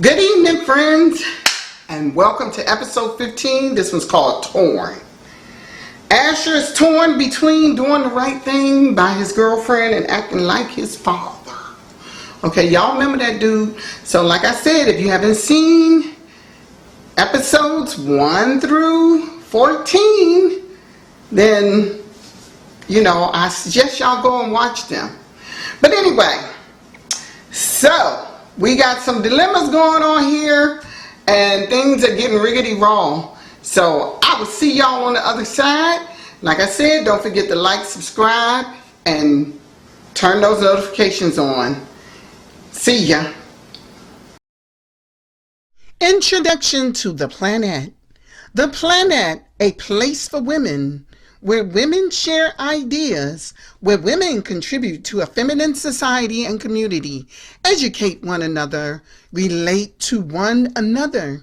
Good evening, friends, and welcome to episode 15. This one's called Torn. Asher is torn between doing the right thing by his girlfriend and acting like his father. Okay, y'all remember that dude? So like I said, if you haven't seen episodes 1 through 14, then, I suggest y'all go and watch them. But anyway, so we got some dilemmas going on here and things are getting riggedy wrong. So I will see y'all on the other side. Like I said, don't forget to like, subscribe, and turn those notifications on. See ya. Introduction to the Planette. The Planette, a place for women, where women share ideas, where women contribute to a feminine society and community, educate one another, relate to one another.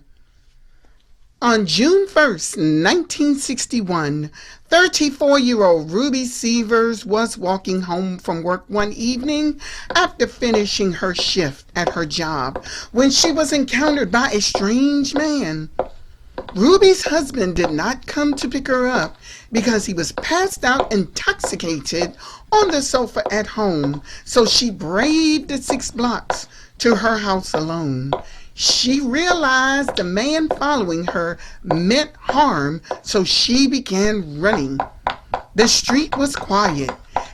On June 1st, 1961, 34-year-old Ruby Severs was walking home from work one evening after finishing her shift at her job when she was encountered by a strange man. Ruby's husband did not come to pick her up because he was passed out intoxicated on the sofa at home, so she braved the 6 blocks to her house alone. She realized the man following her meant harm, so she began running. The street was quiet,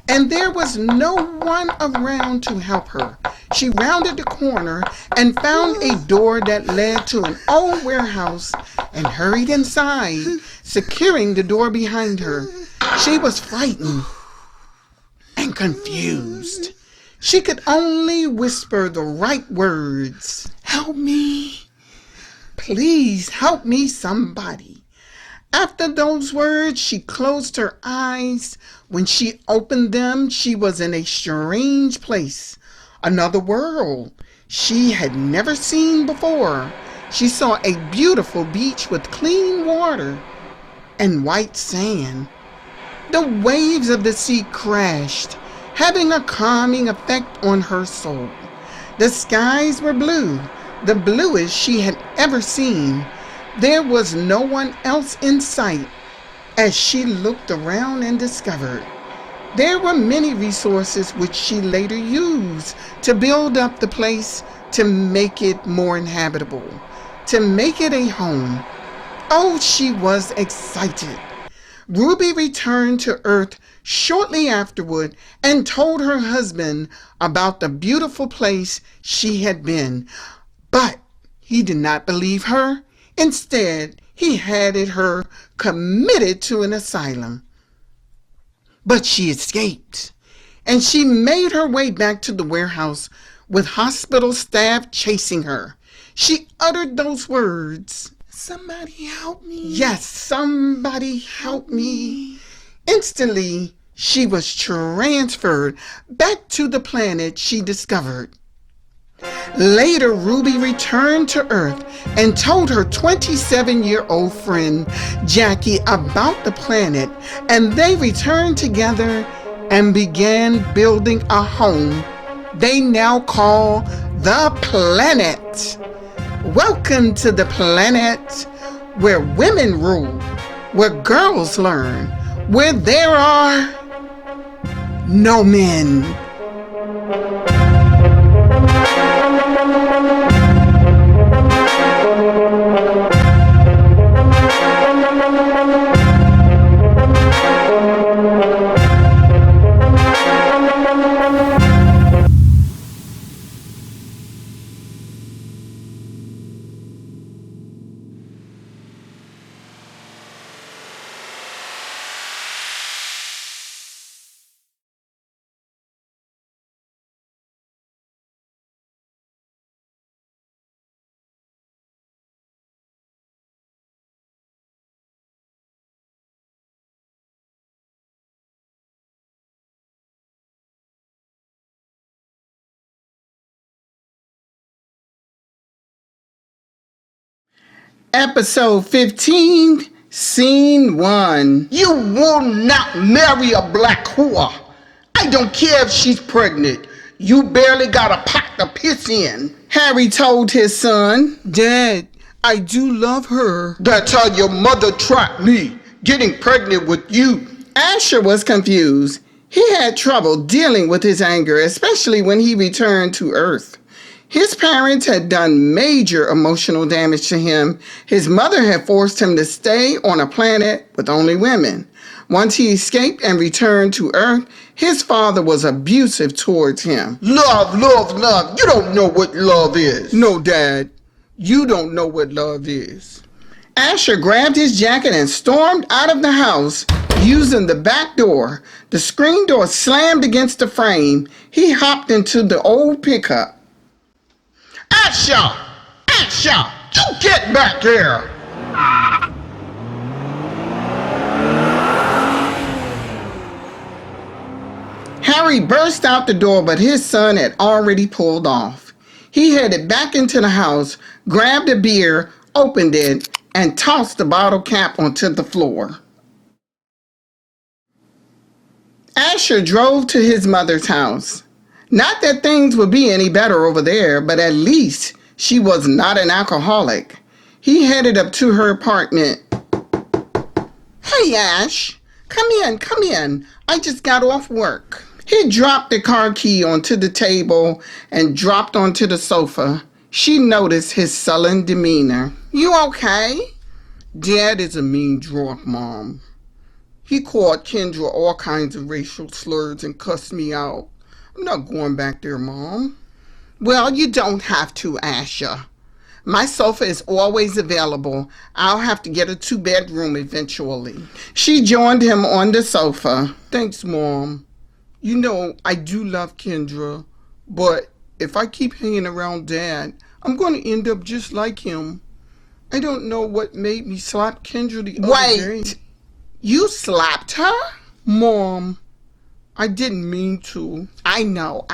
and there was no one around to help her. She rounded the corner and found a door that led to an old warehouse and hurried inside, securing the door behind her. She was frightened and confused. She could only whisper the right words. "Help me. Please help me, somebody." After those words, she closed her eyes. When she opened them, she was in a strange place, another world she had never seen before. She saw a beautiful beach with clean water and white sand. The waves of the sea crashed, having a calming effect on her soul. The skies were blue, the bluest she had ever seen. There was no one else in sight as she looked around and discovered there were many resources which she later used to build up the place, to make it more inhabitable, to make it a home. Oh, she was excited. Ruby returned to Earth shortly afterward and told her husband about the beautiful place she had been. But he did not believe her. Instead, he had her committed to an asylum. But she escaped, and she made her way back to the warehouse with hospital staff chasing her. She uttered those words, "Somebody help me." Yes, somebody help me. Instantly, she was transferred back to the planet she discovered. Later, Ruby returned to Earth and told her 27-year-old friend Jackie about the planet, and they returned together and began building a home they now call the Planette. Welcome to the Planette, where women rule, where girls learn, where there are no men. Episode 15, Scene 1. You will not marry a black whore. I don't care if she's pregnant. You barely got a pot to piss in, Harry told his son. Dad, I do love her. That's how your mother trapped me, getting pregnant with you. Asher was confused. He had trouble dealing with his anger, especially when he returned to Earth. His parents had done major emotional damage to him. His mother had forced him to stay on a planet with only women. Once he escaped and returned to Earth, his father was abusive towards him. Love, love, love. You don't know what love is. No, Dad. You don't know what love is. Asher grabbed his jacket and stormed out of the house using the back door. The screen door slammed against the frame. He hopped into the old pickup. Asher! Asher! You get back here! Harry burst out the door, but his son had already pulled off. He headed back into the house, grabbed a beer, opened it, and tossed the bottle cap onto the floor. Asher drove to his mother's house. Not that things would be any better over there, but at least she was not an alcoholic. He headed up to her apartment. Hey, Ash, come in. I just got off work. He dropped the car key onto the table and dropped onto the sofa. She noticed his sullen demeanor. You okay? Dad is a mean drunk, Mom. He called Kendra all kinds of racial slurs and cussed me out. I'm not going back there, Mom. Well, you don't have to, Asher. My sofa is always available. I'll have to get a 2-bedroom eventually. She joined him on the sofa. Thanks, Mom. You know, I do love Kendra, but if I keep hanging around Dad, I'm going to end up just like him. I don't know what made me slap Kendra the other day. Wait, you slapped her? Mom, I didn't mean to. I know.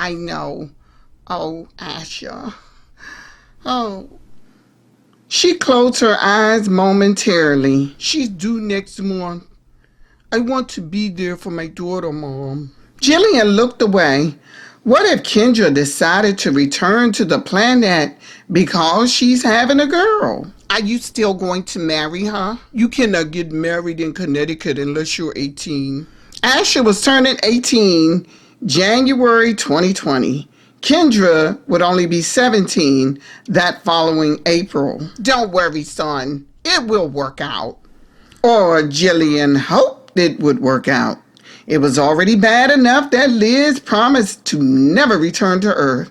Oh, Asher. Oh. She closed her eyes momentarily. She's due next month. I want to be there for my daughter, Mom. Jillian looked away. What if Kendra decided to return to the planet because she's having a girl? Are you still going to marry her? You cannot get married in Connecticut unless you're 18. Asher was turning 18 January 2020. Kendra would only be 17 that following April. Don't worry, son. It will work out. Or Jillian hoped it would work out. It was already bad enough that Liz promised to never return to Earth.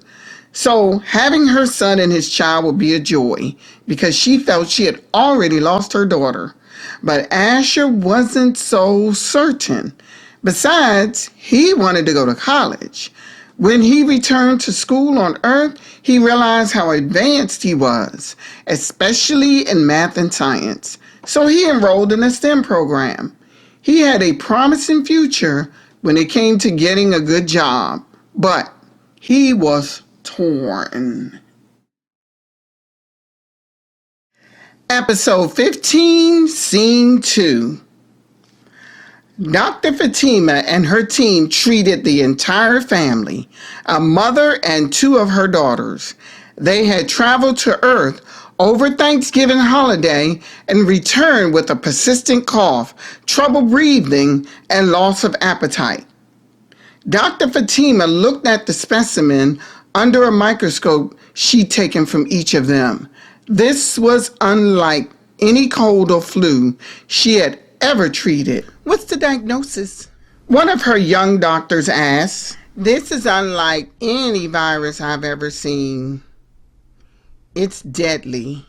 So having her son and his child would be a joy because she felt she had already lost her daughter. But Asher wasn't so certain. Besides, he wanted to go to college. When he returned to school on Earth, he realized how advanced he was, especially in math and science. So he enrolled in a STEM program. He had a promising future when it came to getting a good job, but he was torn. Episode 15, Scene 2. Dr. Fatima and her team treated the entire family, a mother and 2 of her daughters. They had traveled to Earth over Thanksgiving holiday and returned with a persistent cough, trouble breathing, and loss of appetite. Dr. Fatima looked at the specimen under a microscope she'd taken from each of them. This was unlike any cold or flu she had ever treated. What's the diagnosis? One of her young doctors asked. This is unlike any virus I've ever seen. It's deadly.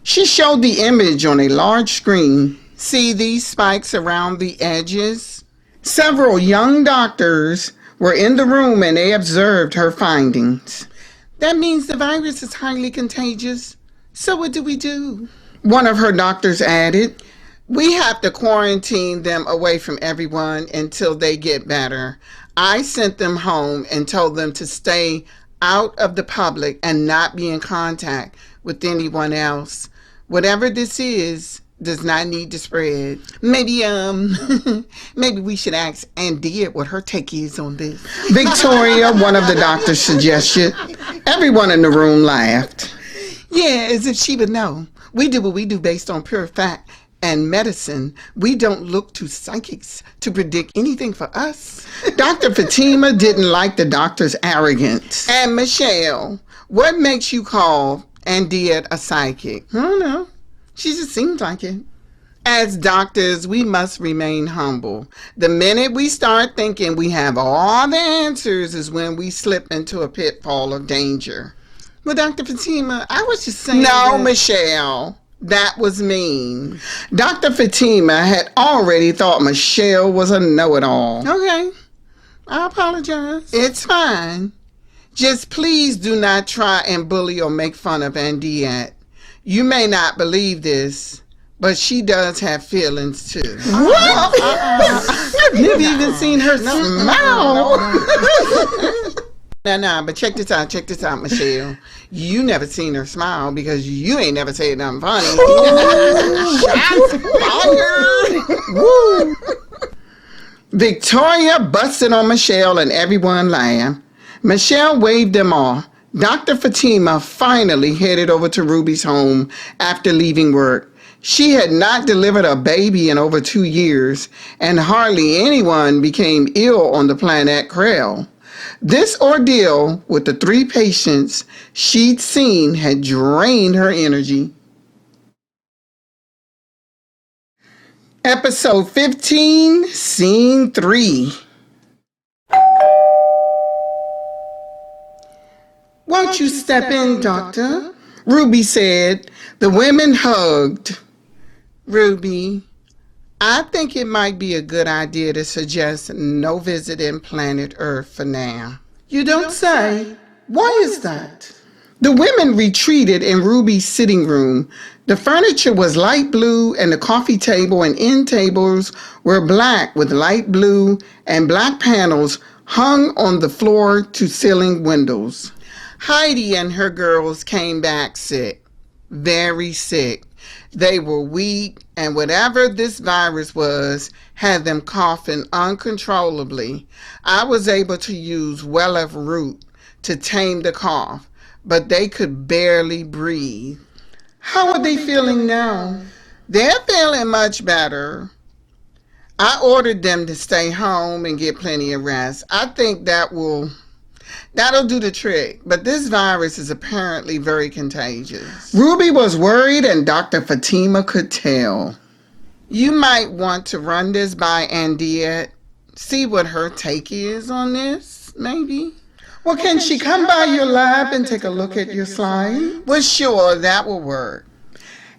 She showed the image on a large screen. See these spikes around the edges? Several young doctors were in the room and they observed her findings. That means the virus is highly contagious. So what do we do? One of her doctors added. We have to quarantine them away from everyone until they get better. I sent them home and told them to stay out of the public and not be in contact with anyone else. Whatever this is, does not need to spread. Maybe maybe we should ask Andia what her take is on this. Victoria, one of the doctors, suggested. Everyone in the room laughed. Yeah, as if she would know. We do what we do based on pure fact and medicine. We don't look to psychics to predict anything for us. Dr. Fatima didn't like the doctor's arrogance. And Michelle, what makes you call Andia a psychic? I don't know. She just seems like it. As doctors, we must remain humble. The minute we start thinking we have all the answers is when we slip into a pitfall of danger. Well, Dr. Fatima, I was just saying... No, Michelle. That was mean. Dr. Fatima had already thought Michelle was a know-it-all. Okay. I apologize. It's fine. Just please do not try and bully or make fun of Andiat. You may not believe this, but she does have feelings too. What? I've never even seen her smile. No, but check this out, Michelle. You never seen her smile because you ain't never said nothing funny. Shots fired. Woo. Victoria busted on Michelle and everyone laughed. Michelle waved them off. Dr. Fatima finally headed over to Ruby's home after leaving work. She had not delivered a baby in over 2 years, and hardly anyone became ill on the Planette Krell. This ordeal with the 3 patients she'd seen had drained her energy. Episode 15, Scene 3. Won't you step in, Doctor? Ruby said. The women hugged. Ruby, I think it might be a good idea to suggest no visiting planet Earth for now. You don't say? Why is that? The women retreated in Ruby's sitting room. The furniture was light blue and the coffee table and end tables were black with light blue and black panels hung on the floor to ceiling windows. Heidi and her girls came back sick, very sick. They were weak, and whatever this virus was had them coughing uncontrollably. I was able to use Welef root to tame the cough, but they could barely breathe. How are they feeling now? They're feeling much better. I ordered them to stay home and get plenty of rest. I think that'll do the trick, but this virus is apparently very contagious. Ruby was worried and Dr. Fatima could tell. You might want to run this by Andia, see what her take is on this, maybe. Well, can she come by your lab and take a look at your slide? Well, sure, that will work.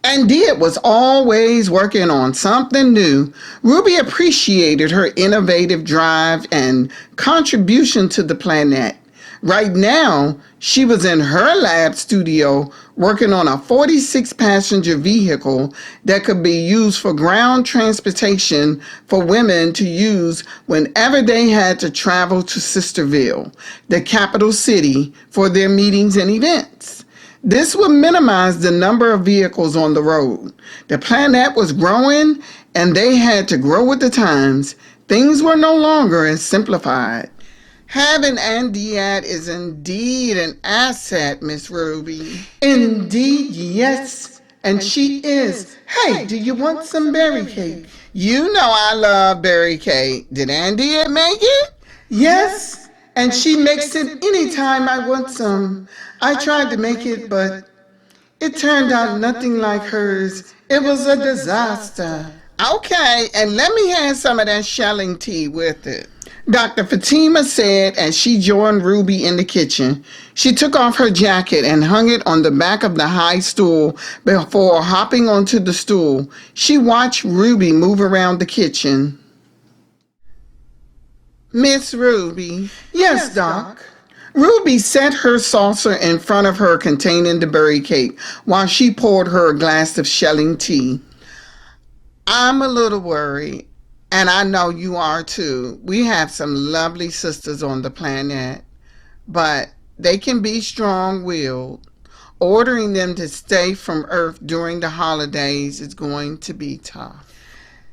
Andia was always working on something new. Ruby appreciated her innovative drive and contribution to the Planette. Right now, she was in her lab studio working on a 46-passenger vehicle that could be used for ground transportation for women to use whenever they had to travel to Sisterville, the capital city, for their meetings and events. This would minimize the number of vehicles on the road. The Planette was growing, and they had to grow with the times. Things were no longer as simplified. Having Andiat is indeed an asset, Miss Ruby. Indeed, yes. And she is. Hey, do you want some berry cake? You know I love berry cake. Did Andiat make it? Yes. And she makes it anytime I want some. I tried to make it, but it turned out nothing like hers. It was a disaster. Okay, and let me have some of that shelling tea with it. Dr. Fatima said as she joined Ruby in the kitchen. She took off her jacket and hung it on the back of the high stool before hopping onto the stool. She watched Ruby move around the kitchen. Miss Ruby. Yes, Doc. Ruby set her saucer in front of her containing the berry cake while she poured her a glass of shelling tea. I'm a little worried. And I know you are too. We have some lovely sisters on the Planette, but they can be strong-willed, Ordering them to stay from Earth during the holidays is going to be tough.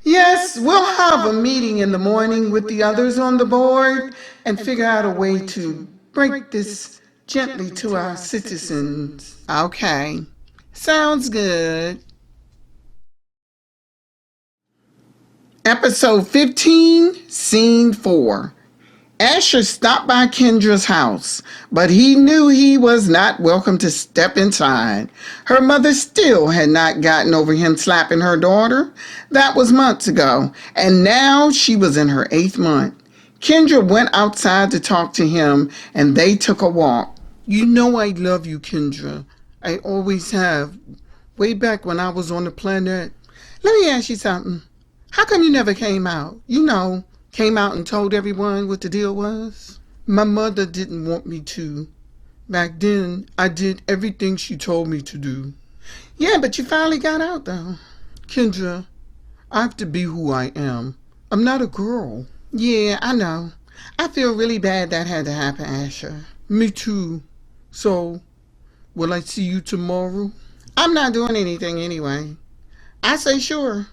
Yes, we'll have a meeting in the morning with the others on the board and figure out a way to break this gently to our citizens. Okay, sounds good. Episode 15, Scene 4. Asher stopped by Kendra's house, but he knew he was not welcome to step inside. Her mother still had not gotten over him slapping her daughter. That was months ago, and now she was in her 8th month. Kendra went outside to talk to him, and they took a walk. You know I love you, Kendra. I always have. Way back when I was on the Planette. Let me ask you something. How come you never came out? Came out and told everyone what the deal was? My mother didn't want me to. Back then, I did everything she told me to do. Yeah, but you finally got out, though. Kendra, I have to be who I am. I'm not a girl. Yeah, I know. I feel really bad that had to happen, Asher. Me too. So, will I see you tomorrow? I'm not doing anything anyway. I say sure.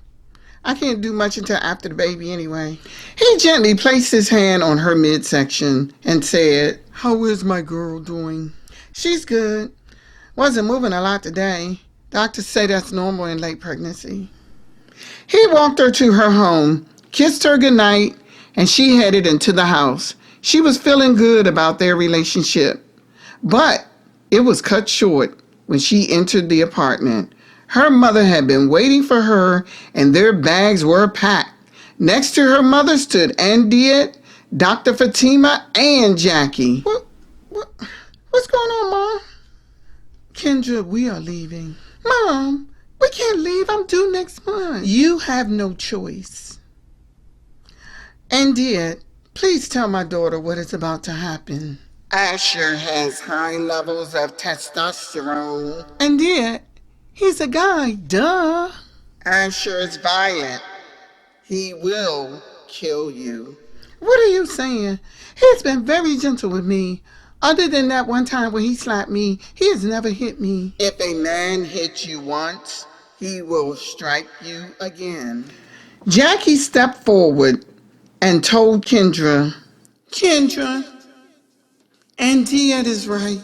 I can't do much until after the baby anyway. He gently placed his hand on her midsection and said, How is my girl doing? She's good. Wasn't moving a lot today. Doctors say that's normal in late pregnancy. He walked her to her home, kissed her goodnight, and she headed into the house. She was feeling good about their relationship. But it was cut short when she entered the apartment. Her mother had been waiting for her, and their bags were packed. Next to her mother stood Andiet, Dr. Fatima, and Jackie. What's going on, Mom? Kendra, we are leaving. Mom, we can't leave. I'm due next month. You have no choice. Andiet, please tell my daughter what is about to happen. Asher has high levels of testosterone. Andiet, he's a guy, duh. Asher is violent. He will kill you. What are you saying? He's been very gentle with me. Other than that one time when he slapped me, he has never hit me. If a man hits you once, he will strike you again. Jackie stepped forward and told Kendra, Andiet is right.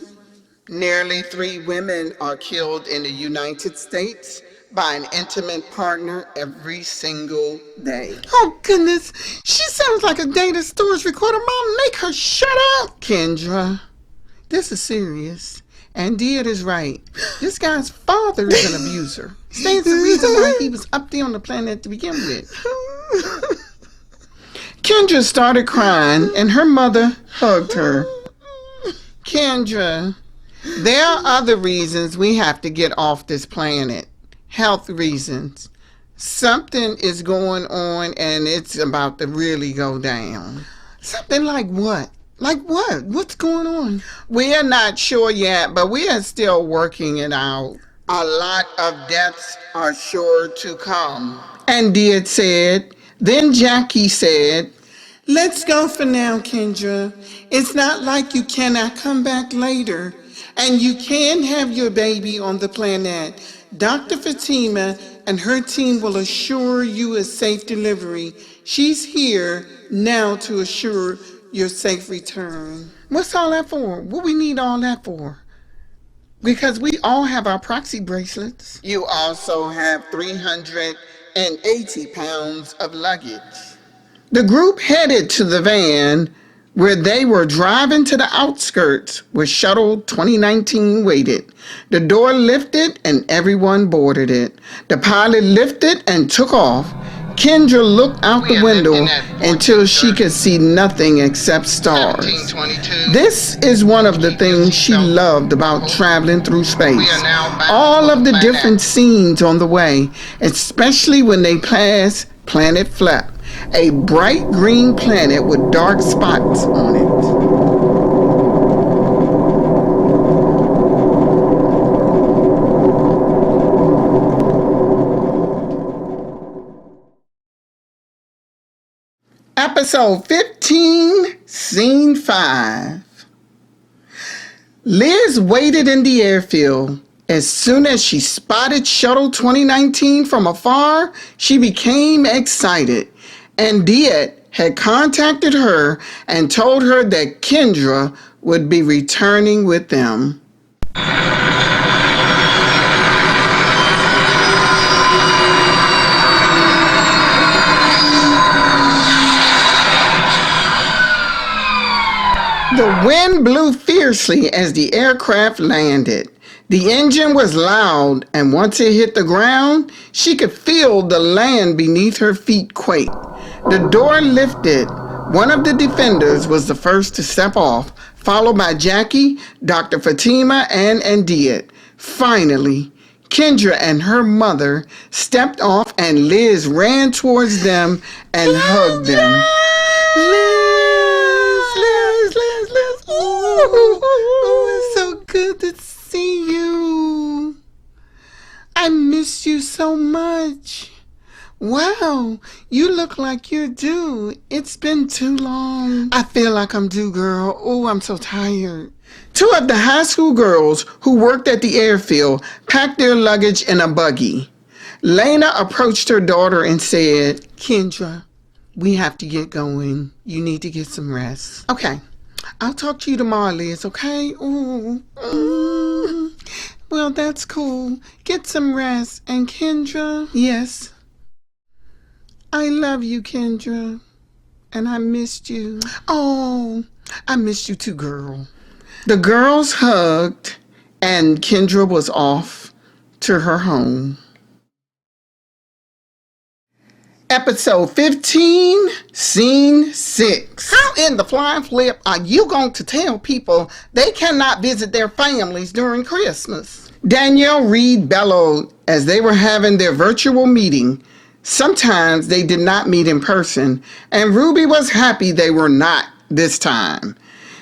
Nearly 3 women are killed in the United States by an intimate partner every single day. Oh, goodness. She sounds like a data storage recorder. Mom, make her shut up. Kendra, this is serious. Andiet is right. This guy's father is an abuser. Stands the reason why he was up there on the planet to begin with. Kendra started crying, and her mother hugged her. Kendra, there are other reasons we have to get off this planet. Health reasons. Something is going on and it's about to really go down. Something like what? Like what? What's going on? We are not sure yet, but we are still working it out. A lot of deaths are sure to come. Andiet said. Then Jackie said, Let's go for now, Kendra. It's not like you cannot come back later. And you can have your baby on the Planette. Dr. Fatima and her team will assure you a safe delivery. She's here now to assure your safe return. What's all that for? What we need all that for? Because we all have our proxy bracelets. You also have 380 pounds of luggage. The group headed to the van where they were driving to the outskirts where Shuttle 2019 waited. The door lifted and everyone boarded it. The pilot lifted and took off. Kendra looked out the window until she could see nothing except stars. This is one of the things she loved about traveling through space. All of the different scenes on the way, especially when they passed Planet Flap, a bright green planet with dark spots on it. Episode 15, Scene 5. Liz waited in the airfield. As soon as she spotted Shuttle 2019 from afar, she became excited. And Diet had contacted her and told her that Kendra would be returning with them. The wind blew fiercely as the aircraft landed. The engine was loud, and once it hit the ground, she could feel the land beneath her feet quake. The door lifted. One of the defenders was the first to step off, followed by Jackie, Dr. Fatima, and Andiat. Finally, Kendra and her mother stepped off, and Liz ran towards them and hugged them. Liz. Oh, it's so good to see you. I miss you so much. Wow, you look like you're due. It's been too long. I feel like I'm due, girl. Oh, I'm so tired. Two of the high school girls who worked at the airfield packed their luggage in a buggy. Lena approached her daughter and said, Kendra, we have to get going. You need to get some rest. Okay. I'll talk to you tomorrow, Liz, okay? Ooh. Well, that's cool. Get some rest. And Kendra? Yes. I love you, Kendra. And I missed you. Oh, I missed you too, girl. The girls hugged, and Kendra was off to her home. Episode 15, Scene 6. How in the flying flip are you going to tell people they cannot visit their families during Christmas? Danielle Reed bellowed as they were having their virtual meeting. Sometimes they did not meet in person, and Ruby was happy they were not this time.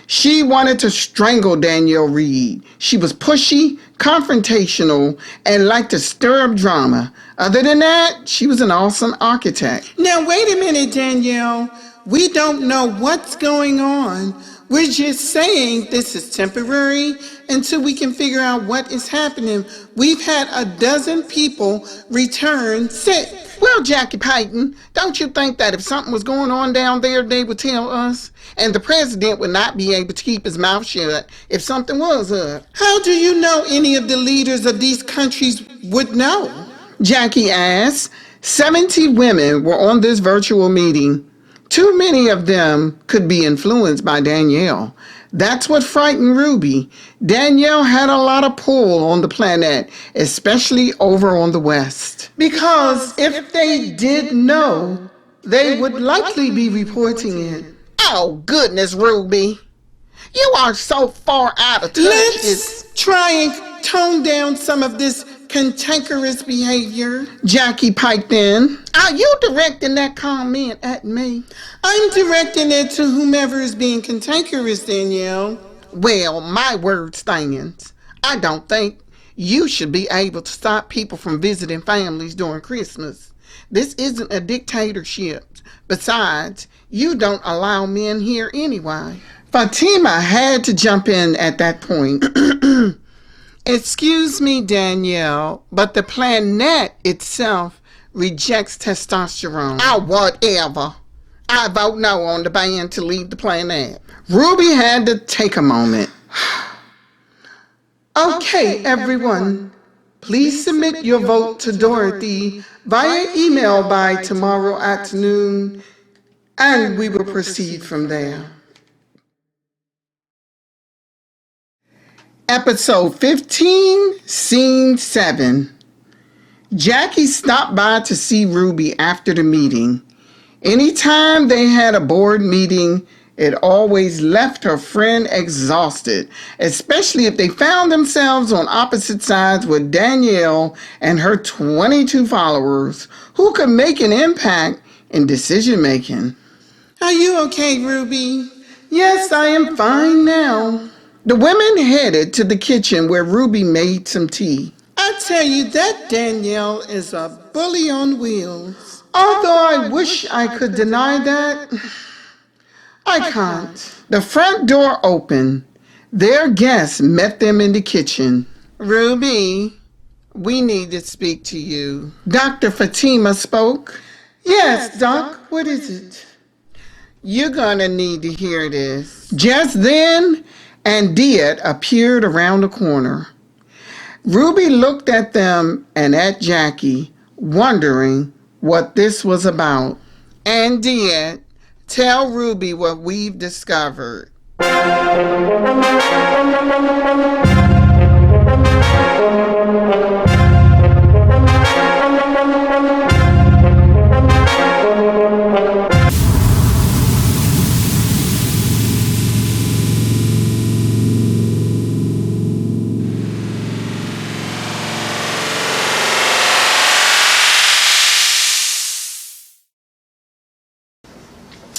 She wanted to strangle Danielle Reed. She was pushy, confrontational, and liked to stir up drama. Other than that, she was an awesome architect. Now, wait a minute, Danielle. We don't know what's going on. We're just saying this is temporary until we can figure out what is happening. We've had a dozen people return sick. Well, Jackie Payton, don't you think that if something was going on down there, they would tell us? And the president would not be able to keep his mouth shut if something was up. How do you know any of the leaders of these countries would know? Jackie asked. 70 women were on this virtual meeting. Too many of them could be influenced by Danielle. That's what frightened Ruby. Danielle had a lot of pull on the Planette, especially over on the West. Because if they did know, they would likely be reporting it. Oh, goodness, Ruby. You are so far out of touch. Let's try and tone down some of this cantankerous behavior. Jackie piped in. Are you directing that comment at me? I'm directing it to whomever is being cantankerous, Danielle. Well, my word stands. I don't think you should be able to stop people from visiting families during Christmas. This isn't a dictatorship. Besides, you don't allow men here anyway. Fatima had to jump in at that point. Excuse me, Danielle, but the Planette itself rejects testosterone. Oh, whatever. I vote no on the ban to leave the Planette. Ruby had to take a moment. Okay, everyone. Please submit your vote to Dorothy via email by tomorrow afternoon, and we will proceed from there. Episode 15, Scene 7. Jackie stopped by to see Ruby after the meeting. Anytime they had a board meeting, it always left her friend exhausted, especially if they found themselves on opposite sides with Danielle and her 22 followers who could make an impact in decision making. Are you okay, Ruby? Yes, I am fine now. The women headed to the kitchen where Ruby made some tea. I tell you, that Danielle is a bully on wheels. Although I wish I could deny that, I can't. The front door opened. Their guest met them in the kitchen. Ruby, we need to speak to you. Dr. Fatima spoke. Yes, Doc, what is it? You're gonna need to hear this. Just then, Andiet appeared around the corner. Ruby looked at them and at Jackie, wondering what this was about. Andiet, tell Ruby what we've discovered.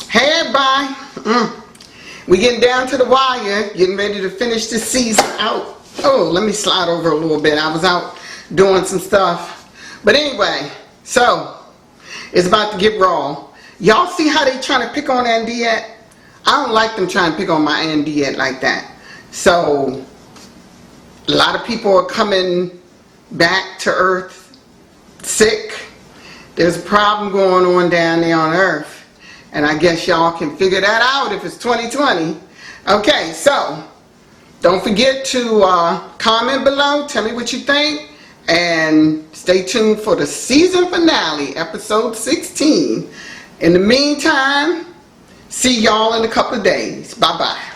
Hey everybody, we getting down to the wire, getting ready to finish this season out. Oh, let me slide over a little bit. I was out doing some stuff. But anyway, so it's about to get raw. Y'all see how they trying to pick on Andiet? I don't like them trying to pick on my Andiet like that. So a lot of people are coming back to Earth sick. There's a problem going on down there on Earth. And I guess y'all can figure that out if it's 2020. Okay, so don't forget to comment below. Tell me what you think. And stay tuned for the season finale, episode 16. In the meantime, see y'all in a couple of days. Bye-bye.